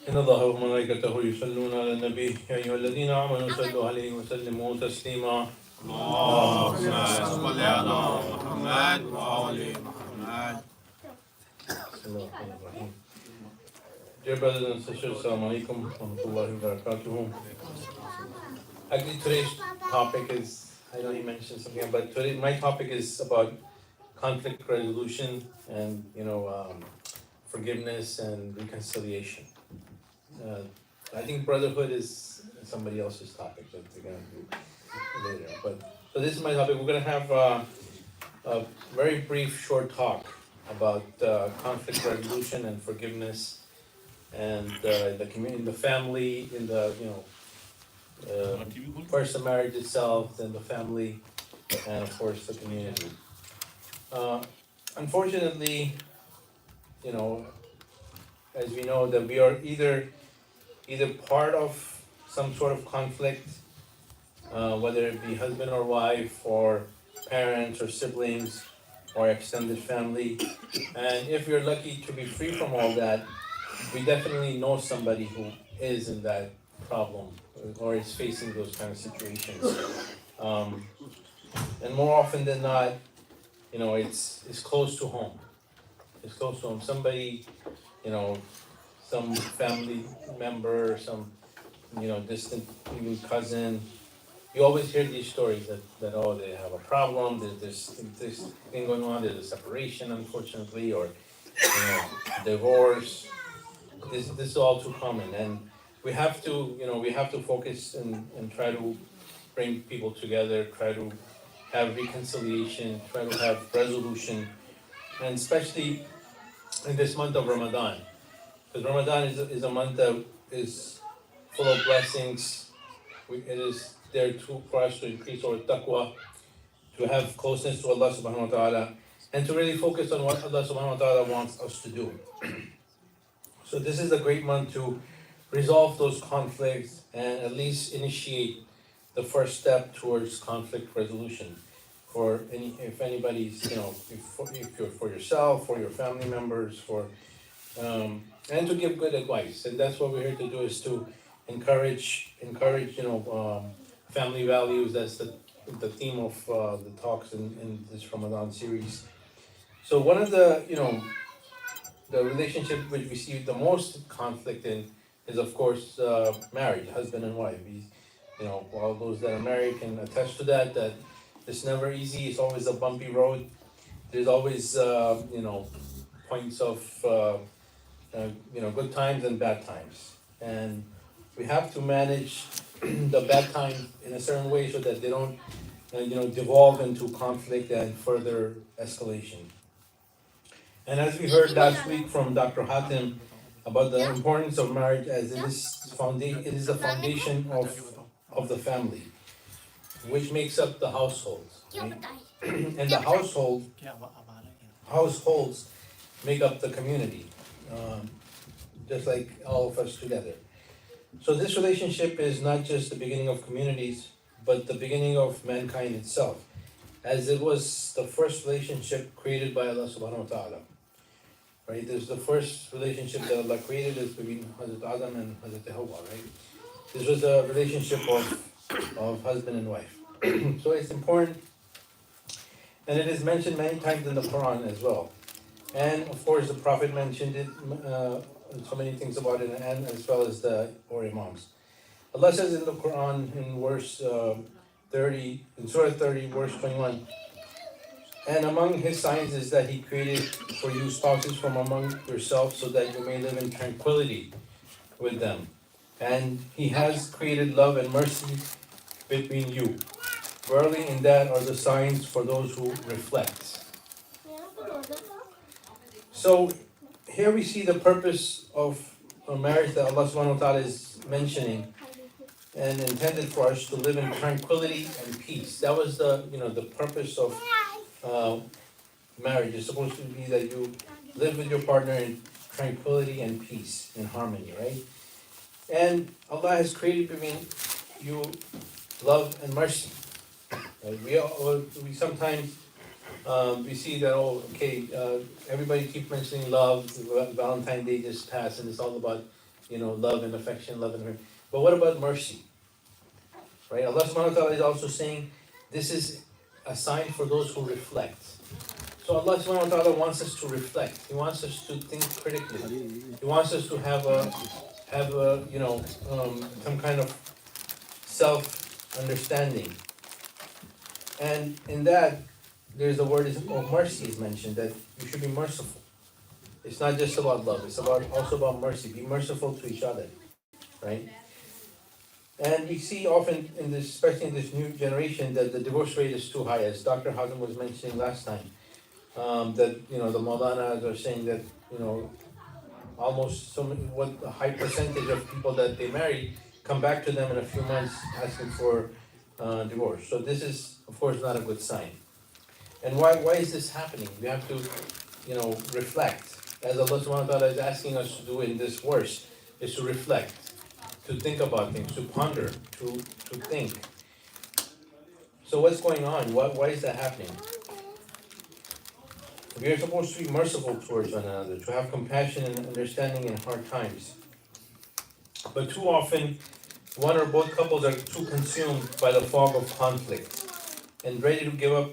إن الله وملائكته يصلون على النبي يا أيها الذين آمنوا صلوا عليه وسلموا تسليما اللهم اللهم صل على صل محمد على وعلى محمد وآل محمد. بسم الله الرحمن الرحيم. Dear brothers and sisters, Assalamu alaikum wa rahmatullahi wa barakatuhu. Actually, today's topic is, I know you mentioned something, but today my topic is about conflict resolution and, forgiveness and reconciliation. Uh, I think brotherhood is somebody else's topic that we're going to do later. But so this is my topic. We're going to have a very brief, short talk about conflict resolution and forgiveness, and the community, the family, in the first the marriage itself, then the family, and of course the community. Uh, Unfortunately, you know, as we know, that we are either part of some sort of conflict, whether it be husband or wife, or parents or siblings, or extended family. And if you're lucky to be free from all that, we definitely know somebody who is in that problem or is facing those kind of situations. Um, and more often than not, it's close to home. It's close to home. Somebody, you know, some family member, some distant even cousin. You always hear these stories that oh, they have a problem, there's this thing going on, there's a separation unfortunately, or divorce. This is all too common, and we have to focus and try to bring people together, try to have reconciliation, try to have resolution, and especially in this month of Ramadan, because Ramadan is a month that is full of blessings. It is there for us to increase our taqwa, to have closeness to Allah subhanahu wa ta'ala, and to really focus on what Allah subhanahu wa ta'ala wants us to do. So this is a great month to resolve those conflicts and at least initiate the first step towards conflict resolution. If anybody's, if you're for yourself, for your family members, and to give good advice. And that's what we're here to do, is to encourage, family values. That's the theme of the talks in this Ramadan series. So one of the relationship which we see the most conflict in is, of course, marriage, husband and wife. All those that are married can attest to that it's never easy. It's always a bumpy road. There's always, points of, good times and bad times. And we have to manage the bad times in a certain way so that they don't, devolve into conflict and further escalation. And as we heard last week from Dr. Hatim about the importance of marriage, as it is the foundation of the family, which makes up the household, right? And the households make up the community, just like all of us together. So this relationship is not just the beginning of communities, but the beginning of mankind itself, as it was the first relationship created by Allah subhanahu wa ta'ala. Right? This is the first relationship that Allah created, is between Hazrat Adam and Hazrat Hawa, right? This was a relationship of husband and wife. So it's important, and it is mentioned many times in the Quran as well. And of course, the Prophet mentioned it, so many things about it, and as well as our Imams. Allah says in the Quran in verse 30, in Surah 30, verse 21, and among His signs is that He created for you spouses from among yourselves so that you may live in tranquility with them. And He has created love and mercy between you. Verily, in that are the signs for those who reflect. So here we see the purpose of a marriage that Allah subhanahu wa ta'ala is mentioning and intended for us to live in tranquility and peace. That was the purpose of marriage. It's supposed to be that you live with your partner in tranquility and peace and harmony, right? And Allah has created between you love and mercy. Right? We sometimes we see that everybody keep mentioning love. Valentine's Day just passed, and it's all about love and affection, love and affection. But what about mercy? Right? Allah subhanahu wa ta'ala is also saying this is a sign for those who reflect. So Allah subhanahu wa ta'ala wants us to reflect. He wants us to think critically. He wants us to have some kind of self-understanding. And in that, there's the word of mercy is mentioned, that you should be merciful. It's not just about love, it's also about mercy. Be merciful to each other, right? And we see often especially in this new generation, that the divorce rate is too high, as Dr. Hazem was mentioning last time. That the Maulanas are saying that almost what a high percentage of people that they marry come back to them in a few months asking for divorce. So this is, of course, not a good sign. And why is this happening? We have to, reflect. As Allah subhanahu wa ta'ala is asking us to do in this verse, is to reflect, to think about things, to ponder, to think. So what's going on? Why is that happening? We are supposed to be merciful towards one another, to have compassion and understanding in hard times. But too often, one or both couples are too consumed by the fog of conflict and ready to give up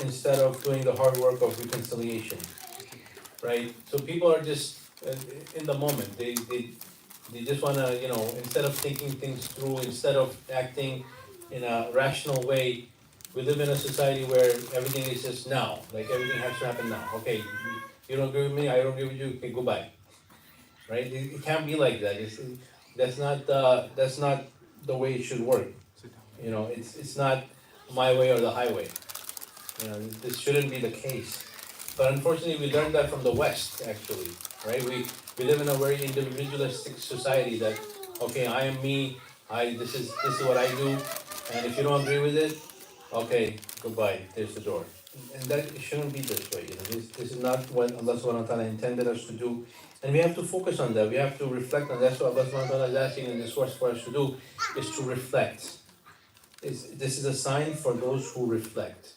instead of doing the hard work of reconciliation, right? So people are just in the moment. They just want to, instead of thinking things through, instead of acting in a rational way. We live in a society where everything is just now, like everything has to happen now. Okay, you don't agree with me, I don't agree with you, okay, goodbye. Right? It can't be like that. That's not the way it should work. It's not my way or the highway. This shouldn't be the case. But unfortunately, we learned that from the West, actually, right? We live in a very individualistic society that, okay, I am me. This is what I do, and if you don't agree with it, okay, goodbye. There's the door. And that it shouldn't be this way. This is not what Allah subhanahu wa ta'ala intended us to do. And we have to focus on that. We have to reflect on that. That's what Allah subhanahu wa ta'ala is asking in this verse for us to do, is to reflect. This is a sign for those who reflect.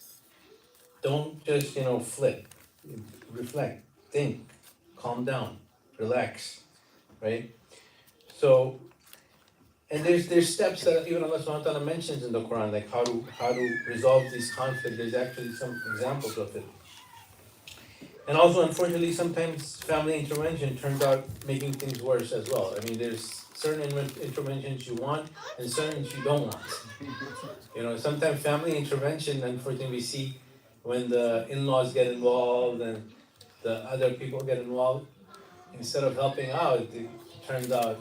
Don't just, flip. Reflect, think, calm down, relax, right? So, and there's steps that even Allah subhanahu wa ta'ala mentions in the Quran, like how to resolve these conflicts. There's actually some examples of it. And also, unfortunately, sometimes family intervention turns out making things worse as well. I mean, there's certain interventions you want and certain you don't want. Sometimes family intervention, unfortunately, we see when the in-laws get involved and the other people get involved, instead of helping out, it turns out,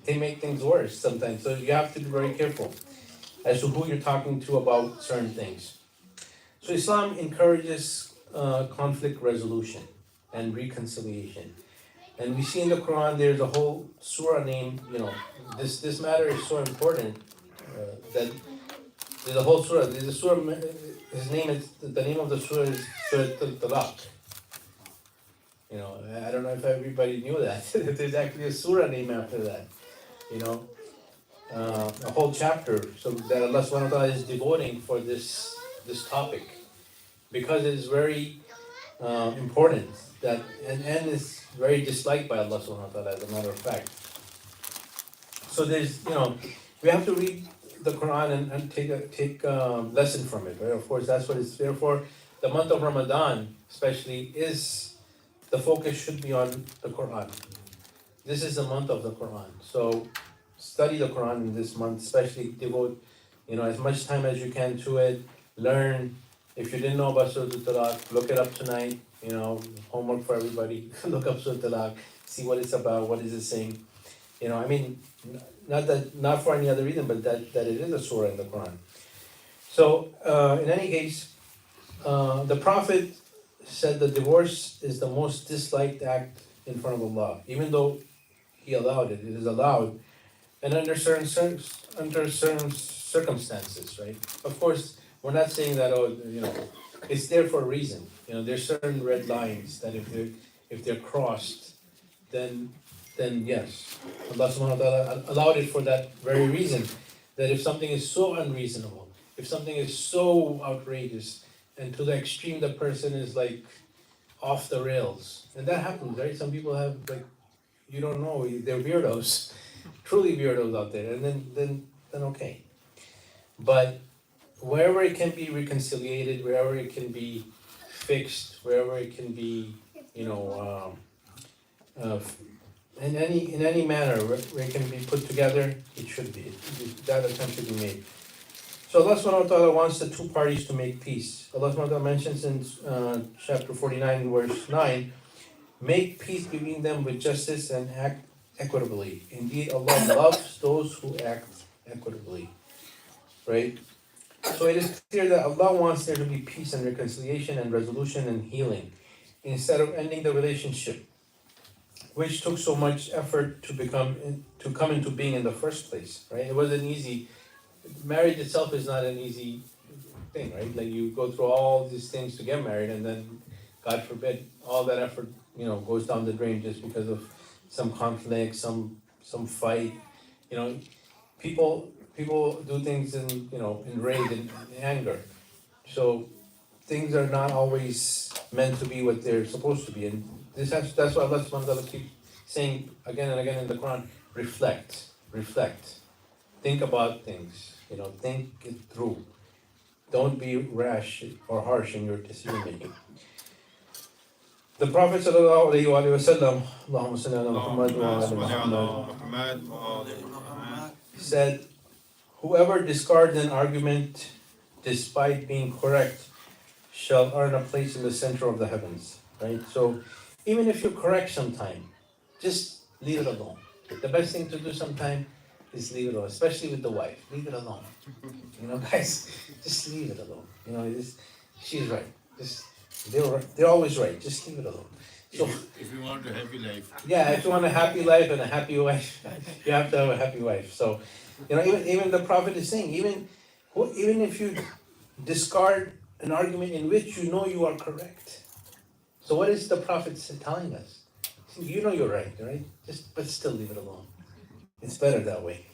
they make things worse sometimes. So you have to be very careful as to who you're talking to about certain things. So Islam encourages conflict resolution and reconciliation. And we see in the Quran there's a whole surah named, this matter is so important that there's a whole surah. There's a surah, the name of the surah is Surah Al-Talaq. I don't know if everybody knew that. There's actually a surah named after that. A whole chapter, so that Allah subhanahu wa ta'ala is devoting for this topic, because it is very important and is very disliked by Allah subhanahu wa ta'ala, as a matter of fact. So there's, we have to read the Quran and take a lesson from it, right? Of course, that's what it's there for. The month of Ramadan, especially, the focus should be on the Quran. This is the month of the Quran. So study the Quran in this month, especially devote, as much time as you can to it. Learn. If you didn't know about Surah Al-Talaq, look it up tonight. Homework for everybody. Look up Surah Al-Talaq, see what it's about, what is it saying. Not for any other reason, but that it is a surah in the Quran. So, in any case, the Prophet said that divorce is the most disliked act in front of Allah, even though He allowed it. It is allowed, and under certain circumstances, right? Of course, we're not saying that it's there for a reason. There's certain red lines that if they're crossed, then yes, Allah subhanahu wa ta'ala allowed it for that very reason. That if something is so unreasonable, if something is so outrageous, and to the extreme the person is like off the rails, and that happens, right? Some people have you don't know, they're weirdos, truly weirdos out there, and then okay. But wherever it can be reconciliated, wherever it can be fixed, wherever it can be, you know, uh, in any manner where it can be put together, it should be. That attempt should be made. So Allah subhanahu wa ta'ala wants the two parties to make peace. Allah subhanahu wa ta'ala mentions in chapter 49 verse 9, make peace between them with justice and act equitably. Indeed, Allah loves those who act equitably. Right? So it is clear that Allah wants there to be peace and reconciliation and resolution and healing, instead of ending the relationship, which took so much effort to come into being in the first place. Right? It wasn't easy. Marriage itself is not an easy thing, right? Like you go through all these things to get married, and then, God forbid, all that effort, goes down the drain just because of some conflict, some fight. You know, people do things in rage and anger. So things are not always meant to be what they're supposed to be, and that's why Allah subhanahu wa ta'ala keeps saying again and again in the Quran, reflect, think about things, think it through. Don't be rash or harsh in your decision making. The Prophet sallallahu alaihi wasallam, Allahumma salli ala Muhammad wa ala Muhammad, said, whoever discards an argument despite being correct shall earn a place in the center of the heavens. Right? So even if you're correct sometime, just leave it alone. The best thing to do sometime is leave it alone, especially with the wife. Leave it alone. Guys, just leave it alone. She's right. They're always right. Just leave it alone. So if you want a happy life. Yeah, if you want a happy life and a happy wife, you have to have a happy wife. So, even the Prophet is saying, even if you discard an argument in which you know you are correct. So what is the Prophet telling us? You know you're right? But still leave it alone. It's better that way.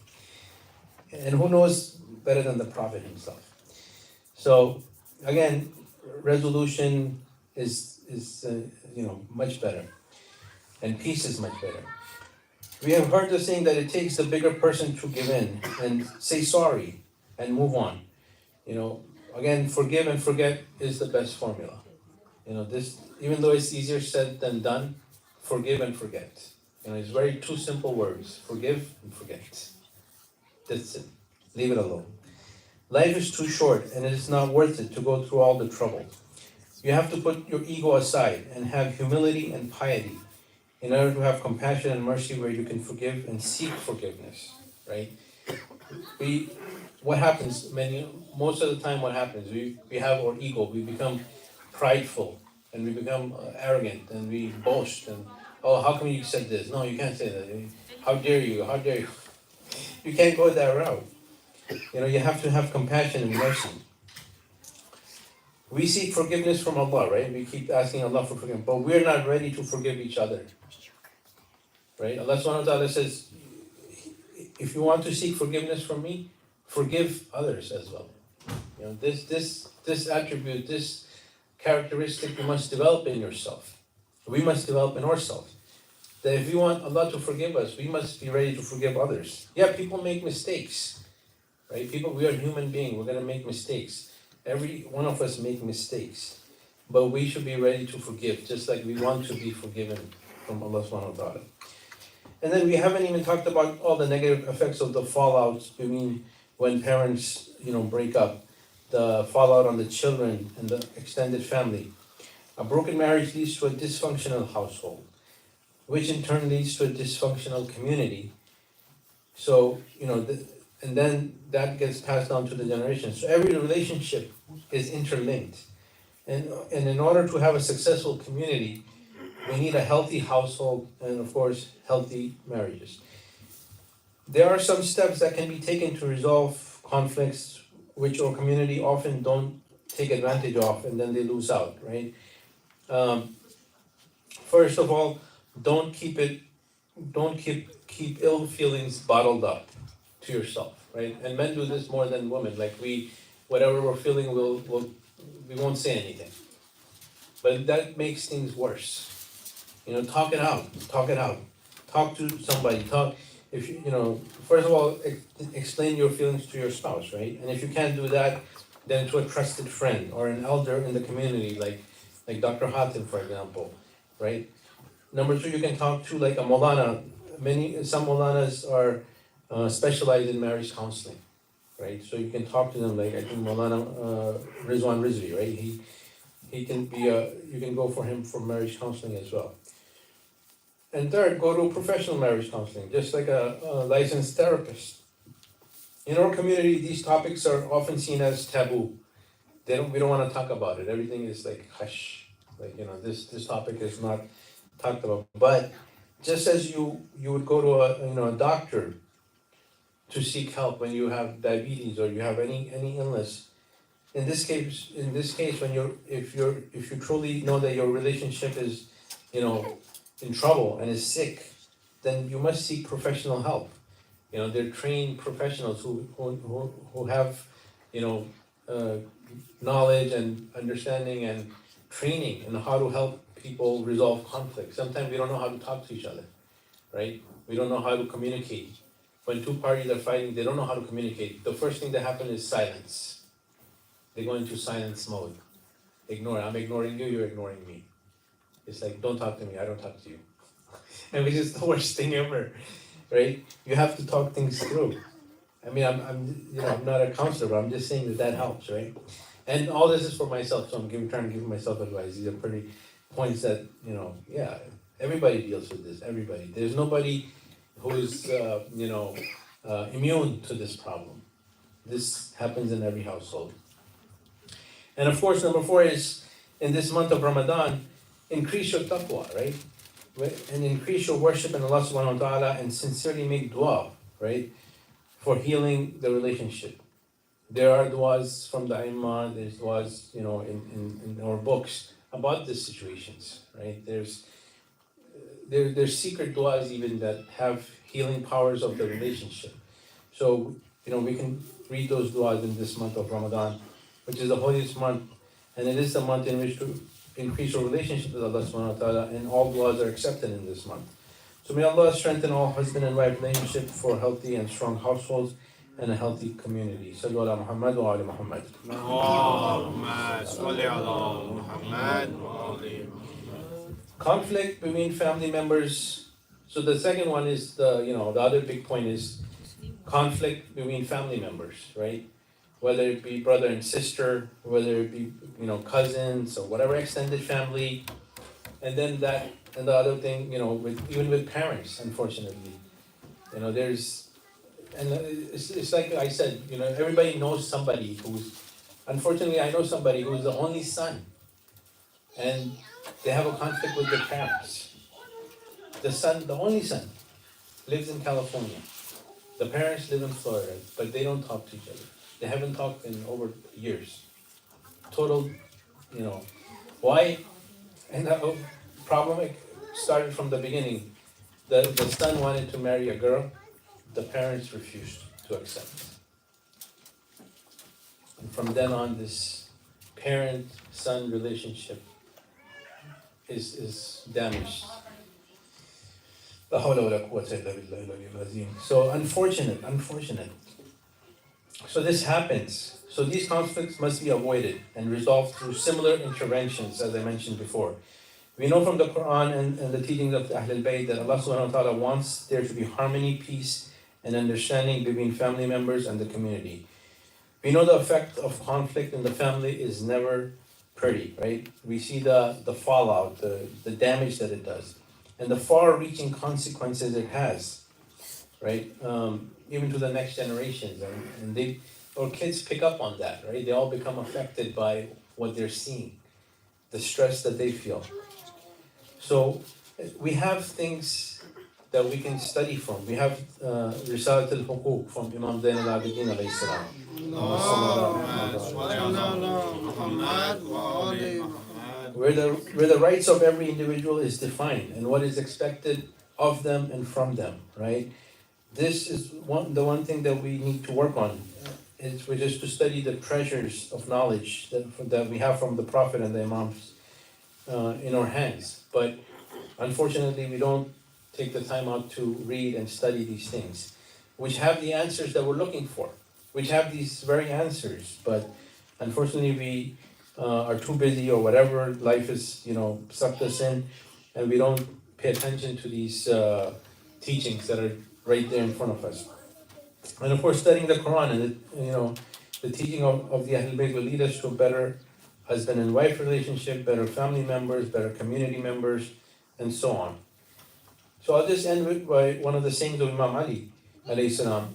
And who knows better than the Prophet himself? So again, resolution is much better, and peace is much better. We have heard the saying that it takes the bigger person to give in and say sorry and move on. Again, forgive and forget is the best formula. This, even though it's easier said than done, forgive and forget. It's very two simple words: forgive and forget. That's it. Leave it alone. Life is too short, and it is not worth it to go through all the trouble. You have to put your ego aside and have humility and piety in order to have compassion and mercy where you can forgive and seek forgiveness, right? What happens, most of the time what happens, we have our ego, we become prideful, and we become arrogant, and we boast, and, oh, how come you said this? No, you can't say that. How dare you? You can't go that route. You have to have compassion and mercy. We seek forgiveness from Allah, right? We keep asking Allah for forgiveness, but we're not ready to forgive each other, right? Allah subhanahu wa ta'ala says, if you want to seek forgiveness from me, forgive others as well. This attribute, this characteristic you must develop in yourself. We must develop in ourselves. That if we want Allah to forgive us, we must be ready to forgive others. Yeah, people make mistakes, right? We are human beings. We're going to make mistakes. Every one of us make mistakes. But we should be ready to forgive, just like we want to be forgiven from Allah subhanahu wa ta'ala. And then we haven't even talked about all the negative effects of the fallouts between when parents, break up, the fallout on the children and the extended family. A broken marriage leads to a dysfunctional household, which in turn leads to a dysfunctional community. So, and then that gets passed on to the generations. So every relationship is interlinked. And in order to have a successful community, we need a healthy household and, of course, healthy marriages. There are some steps that can be taken to resolve conflicts which our community often don't take advantage of, and then they lose out, right? First of all, don't keep ill feelings bottled up to yourself, right? And men do this more than women. Like whatever we're feeling, we won't say anything. But that makes things worse. Talk it out. talk to somebody, if you, first of all, explain your feelings to your spouse, right? And if you can't do that, then to a trusted friend or an elder in the community, like Dr. Hatim, for example, right? Number two, you can talk to like a Molana. Some Molanas are specialized in marriage counseling, right? So you can talk to them, like I think Molana Rizwan Rizvi, right? He can be you can go for him for marriage counseling as well. And third, go to professional marriage counseling, just like a licensed therapist. In our community, these topics are often seen as taboo. We don't want to talk about it. Everything is like hush. Like, this topic is not talked about. But just as you would go to a doctor to seek help when you have diabetes or you have any illness, in this case, when if you truly know that your relationship is, you know, in trouble and is sick, then you must seek professional help. They're trained professionals who have, you know, uh, knowledge and understanding and training in how to help people resolve conflict. Sometimes we don't know how to talk to each other, right? We don't know how to communicate. When two parties are fighting, they don't know how to communicate. The first thing that happens is silence. They go into silence mode. Ignore. I'm ignoring you, you're ignoring me. It's like, don't talk to me, I don't talk to you. And which is the worst thing ever, right? You have to talk things through. I mean, I'm not a counselor, but I'm just saying that helps, right? And all this is for myself, so trying to give myself advice. These are pretty points that, yeah, everybody deals with this, everybody. There's nobody who's, immune to this problem. This happens in every household. And of course, number four is, in this month of Ramadan, increase your taqwa, right? And increase your worship in Allah subhanahu wa ta'ala and sincerely make dua, right? For healing the relationship. There are du'as from the Imam, there's du'as, in our books about these situations, right? There's secret du'as even that have healing powers of the relationship. So, we can read those du'as in this month of Ramadan, which is the holiest month, and it is the month in which to increase our relationship with Allah subhanahu wa ta'ala, and all du'as are accepted in this month. So may Allah strengthen all husband and wife relationship for healthy and strong households and a healthy community. Sallu ala Muhammad wa ala Muhammad. Conflict between family members. So the second one is the other big point is conflict between family members, right? Whether it be brother and sister, whether it be, cousins or whatever extended family. And then the other thing, even with parents, unfortunately, it's like I said, everybody knows somebody unfortunately, I know somebody who's the only son, and they have a conflict with their parents. The only son, lives in California. The parents live in Florida, but they don't talk to each other. They haven't talked in over years. Total, why? And the problem started from the beginning. The son wanted to marry a girl, the parents refused to accept. And from then on, this parent-son relationship is damaged. So unfortunate. So this happens. So these conflicts must be avoided and resolved through similar interventions, as I mentioned before. We know from the Quran and the teachings of the Ahlul Bayt that Allah subhanahu wa ta'ala wants there to be harmony, peace, and understanding between family members and the community. We know the effect of conflict in the family is never pretty, right? We see the fallout, the damage that it does, and the far-reaching consequences it has, right? Even to the next generations, and our kids pick up on that, right? They all become affected by what they're seeing, the stress that they feel. So we have things that we can study from. We have Risalat al-Huquq from Imam Zain al-Abidin alayhi salam. Where the rights of every individual is defined and what is expected of them and from them, right? This is the one thing that we need to work on, which is to study the treasures of knowledge that we have from the Prophet and the Imams in our hands. But unfortunately, we don't take the time out to read and study these things, which have the answers that we're looking for, which have these very answers. But unfortunately, we are too busy or whatever. Life is, sucked us in, and we don't pay attention to these teachings that are right there in front of us. And of course, studying the Quran and the teaching of the Ahlul Bayt will lead us to a better husband and wife relationship, better family members, better community members, and so on. So I'll just end with by one of the sayings of Imam Ali, alayhi salam,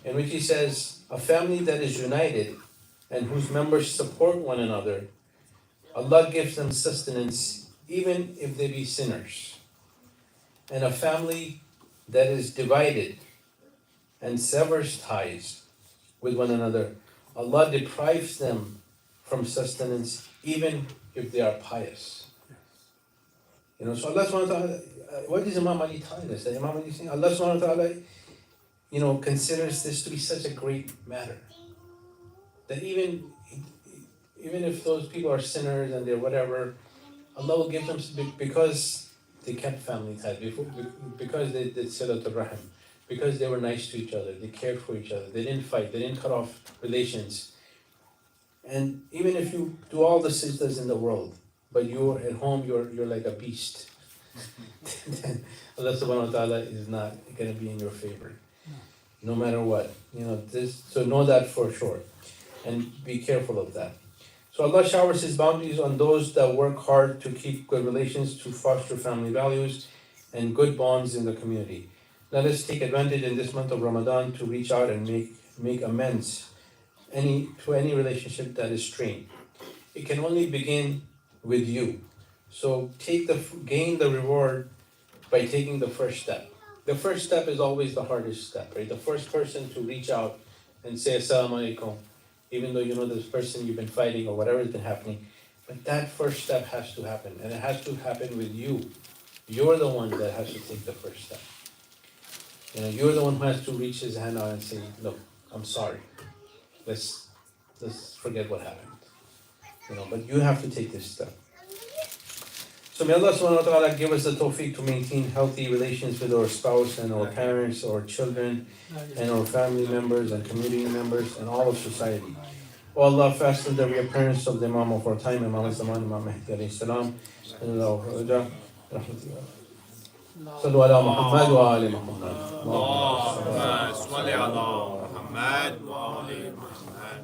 in which he says, "A family that is united and whose members support one another, Allah gives them sustenance even if they be sinners. And a family that is divided and severs ties with one another, Allah deprives them from sustenance even if they are pious." So Allah subhanahu wa ta'ala, what is Imam Ali telling us? That Imam Ali is saying, Allah subhanahu wa ta'ala, considers this to be such a great matter. That even if those people are sinners and they're whatever, Allah will give them, because they kept family ties, because they did silatul rahim, because they were nice to each other, they cared for each other, they didn't fight, they didn't cut off relations. And even if you do all the sisters in the world, but you're at home, you're like a beast, then Allah subhanahu wa ta'ala is not going to be in your favor, no matter what. So know that for sure, and be careful of that. So Allah showers His bounties on those that work hard to keep good relations, to foster family values, and good bonds in the community. Let us take advantage in this month of Ramadan to reach out and make amends to any relationship that is strained. It can only begin with you. So gain the reward by taking the first step. The first step is always the hardest step, right? The first person to reach out and say Assalamu alaikum, even though you know this person you've been fighting or whatever has been happening, but that first step has to happen, and it has to happen with you. You're the one that has to take the first step. You're the one who has to reach his hand out and say, "Look, I'm sorry. Let's forget what happened." But you have to take this step. So may Allah subhanahu wa ta'ala give us the tawfiq to maintain healthy relations with our spouse and our parents, our children, and our family members and community members and all of society. O Allah, fasten the reappearance of the Imam of our time, Imam al-Zaman, Imam Mahdi alayhi salam, and Allah صلوا على محمد وآل محمد. اللهم صل على محمد وآل محمد.